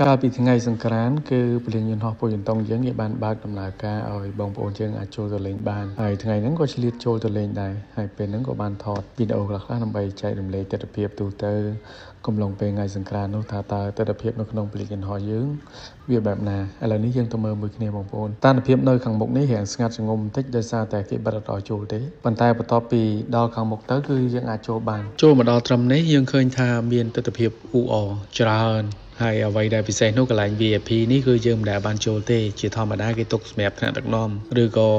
កាលពីថ្ងៃសង្ក្រាន្តគឺពលិញយន្តហោះពូយន្តងយើងគេបានបើកដំណើរការឲ្យបងប្អូនយើងអាចចូលទៅលេងបានហើយថ្ងៃហ្នឹងក៏ឆ្លៀតចូលទៅលេងដែរហើយពេលហ្នឹងក៏បានថតវីដេអូខ្លះៗដើម្បីចែករំលែកទស្សនវិជ្ជាទូទៅកំឡុងពេលថ្ងៃសង្ក្រាន្តនោះថាតើទស្សនវិជ្ជានៅក្នុងពលិញយន្តហោះយើងវាបែបណាឥឡូវនេះយើងទៅមើលមួយគ្នាបងប្អូនស្ថានភាពនៅខាងមុខនេះរៀងស្ងាត់ស្ងំបន្តិចដោយសារតែគេបិទអត់ឲ្យចូលទេប៉ុន្តែបន្ទាប់ពីដល់ខាងមុខទៅគឺយើងអាចចូលបានចូលមកដល់ត្រឹមនេះយើងឃើញថាមានទស្សនវិជ្ជាអ៊ូអរច្រើនហើយអ្វីដែលពិសេសនោះកន្លែង VIP នេះគឺយើងមិនដែលបានចូលទេជាធម្មតាគេទុកសម្រាប់ថ្នាក់ដឹកនាំឬក៏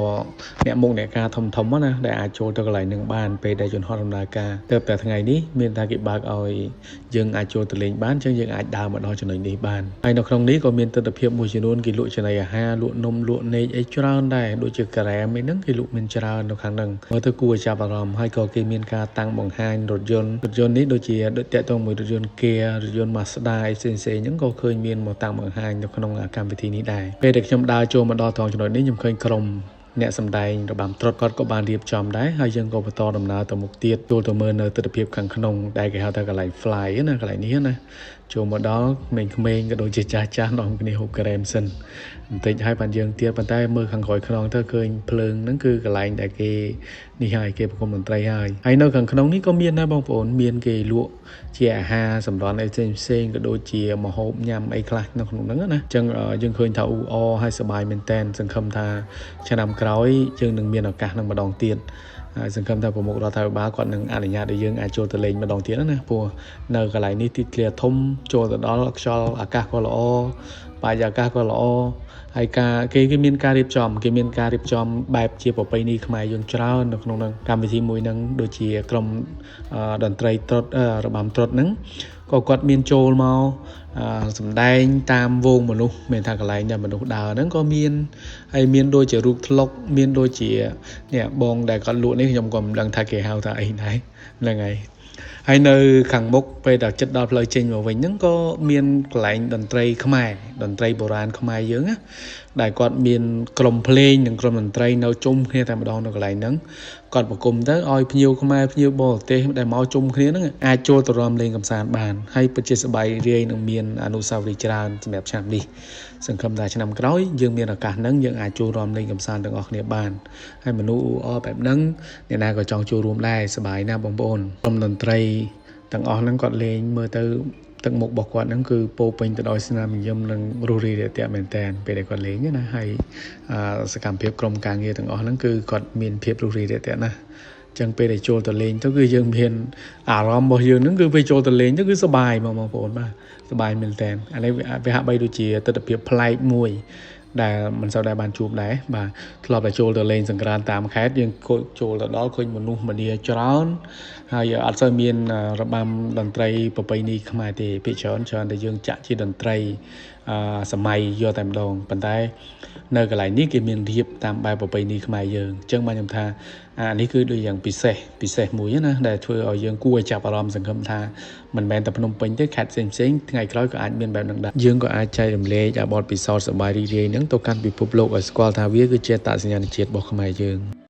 អ្នកមុខអ្នកការធំណាដែលអាចចូលទៅកន្លែងនឹងបានពេលដែលយន្តហោះដំណើរការទៅតែថ្ងៃនេះមានតែគេបើកឲ្យយើងអាចចូលទៅលេងបានអញ្ចឹងយើងអាចដើរមកដល់ចំណុចនេះបានហើយនៅក្នុងនេះក៏មានទស្សនវិជ្ជាមួយចំនួនគេលក់ចំណីអាហារលក់នំលក់នេកអីច្រើនដែរដូចជាការ៉េមអីហ្នឹងគេលក់មានច្រើននៅខាងហ្នឹងមើលទៅគួរឲ្យចាប់អារម្មណ៍ហើយក៏គេមានការតាំងបង្ហាញរថយន្តនេះដូចជាតាក់ទងមួយរថយន្ត Kia រថយន្ត Mazda អីផ្សេងហ្នឹងក៏ឃើញមានមកតាំងបង្ហាញនៅក្នុងកម្មវិធីនេះដែរពេលដែលខ្ញុំដើរចូលមកដល់ត្រង់ចំណុចនេះខ្ញុំឃើញក្រុមអ្នកសម្ដែងរបាំត្រុដិគាត់ក៏បានរៀបចំដែរហើយយើងក៏បន្តដំណើរទៅមុខទៀតចូលទៅមើលនៅទស្សនវិជ្ជាខាងក្នុងដែលគេហៅថាកន្លែង fly ណាកន្លែងនេះណាចូលមកដល់ក្មេងៗក៏ដូចជាចាស់នាំគ្នាហូបការ៉េមសិនបន្តិចហើយបានយើងទៀតប៉ុន្តែមើលខាងក្រោយខ្នងទៅឃើញភ្លើងហ្នឹងគឺកន្លែងដែលគេនេះហើយគេប្រគំតន្ត្រីហើយនៅខាងក្នុងនេះក៏មានដែរបងប្អូនមានគេលក់ជាអាហារសម្រន់អីផ្សេងក៏ដូចជាម្ហូបញ៉ាំអីខ្លះនៅក្នុងហ្នឹងណាអញ្ចឹងយើងឃើញថាអ៊ូអរហើយសប្បាយមែនតែនសង្ឃឹមថាឆ្នាំក្រោយយើងនឹងមានឱកាសនឹងម្ដងទៀតហើយសង្ឃឹមថាប្រមុខរដ្ឋាភិបាលគាត់នឹងអនុញ្ញាតឲ្យយើងអាចចូលទៅលេងម្ដងទៀតណាព្រោះនៅកន្លែងនេះទីធ្លាធំចូលទៅដល់ខ្យល់អាកាសក៏ល្អបរិយាកាសក៏ល្អហើយគេមានការរៀបចំបែបជាប្រពៃណីខ្មែរយើងច្រើននៅក្នុងនឹងកម្មវិធីមួយហ្នឹងដូចជាក្រុមតន្ត្រីត្រុដិរបាំត្រុដិហ្នឹងក៏គាត់មានចូលមកសម្ដែងតាមវងមនុស្សមានថាកន្លែងដែលមនុស្សដើរហ្នឹងក៏មានហើយមានដូចជារូបថ្លុកមានដូចជានេះបងដែលគាត់លក់នេះខ្ញុំក៏មិនដឹងថាគេហៅថាអីដែរហ្នឹងហើយនៅខាងមុខពេលដល់ចិត្តដល់ផ្លូវចេញមកវិញហ្នឹងក៏មានកន្លែងតន្ត្រីខ្មែរតន្ត្រីបុរាណខ្មែរយើងណាដែលគាត់មានក្រុមភ្លេងនិងក្រុមតន្ត្រីនៅជុំគ្នាតែម្ដងនៅកន្លែងហ្នឹងគាត់ប្រគំទៅឲ្យភ្ញៀវខ្មែរភ្ញៀវបរទេសដែលមកជុំគ្នាហ្នឹងអាចចូលទៅរាំលេងកម្សាន្តបានហើយពិតជាសប្បាយរីកនឹងមានអនុស្សាវរីយ៍ច្រើនសម្រាប់ឆ្នាំនេះសង្ឃឹមថាឆ្នាំក្រោយយើងមានឱកាសហ្នឹងយើងអាចចូលរាំលេងកម្សាន្តទាំងអស់គ្នាបានហើយមនុស្សអបែបហ្នឹងអ្នកណាក៏ចង់ចូលរួមដែរសប្បាយណាស់បងប្អូនក្រុមតន្ត្រីទាំងអស់ហ្នឹងគាត់លេងមើលទៅទឹកមុខរបស់គាត់ហ្នឹងគឺពោពេញទៅដោយស្នាមញញឹមនិងរស់រាយរាក់ទាក់មែនតើពេលដែលគាត់លេងណាហើយសកម្មភាពក្រុមការងារទាំងអស់ហ្នឹងគឺគាត់មានភាពរស់រាយរាក់ទាក់ណាស់ចឹងពេលដែលចូលទៅលេងទៅគឺយើងមានអារម្មណ៍របស់យើងហ្នឹងគឺពេលចូលទៅលេងទៅគឺសប្បាយបងប្អូនបាទសប្បាយមែនតើអានេះវាហាក់បីដូចជាទស្សនវិជ្ជាប្លែកមួយដែលមិនសូវដែរបានជួបដែរបាទធ្លាប់តែចូលទៅលេងសង្ក្រាន្តតាមខេត្តយើងចូលទៅដល់ឃើញមនុស្សម្នាច្រើនហើយអត់សូវមានរបាំតន្ត្រីប្រពៃណីខ្មែរទេភាគច្រើនតែយើងចាក់ជាតន្ត្រីសម័យយកតែម្ដងប៉ុន្តែនៅកន្លែងនេះគេមានរៀបតាមបែបប្រពៃណីខ្មែរយើងអញ្ចឹងបានខ្ញុំថាអានេះគឺដូចយ៉ាងពិសេសមួយណាដែលធ្វើឲ្យយើងគួរឲ្យចាប់អារម្មណ៍សង្ឃឹមថាមិនមែនតែភ្នំពេញទេខេត្តផ្សេងថ្ងៃក្រោយក៏អាចមានបែបហ្នឹងដែរយើងក៏អាចចែករំលែកអាបទពិសោធន៍សប្បាយរីករាយហ្នឹងទៅកាន់ពិភពលោកឲ្យស្គាល់ថាវាគឺជាអត្តសញ្ញាណជាតិរបស់ខ្មែរយើង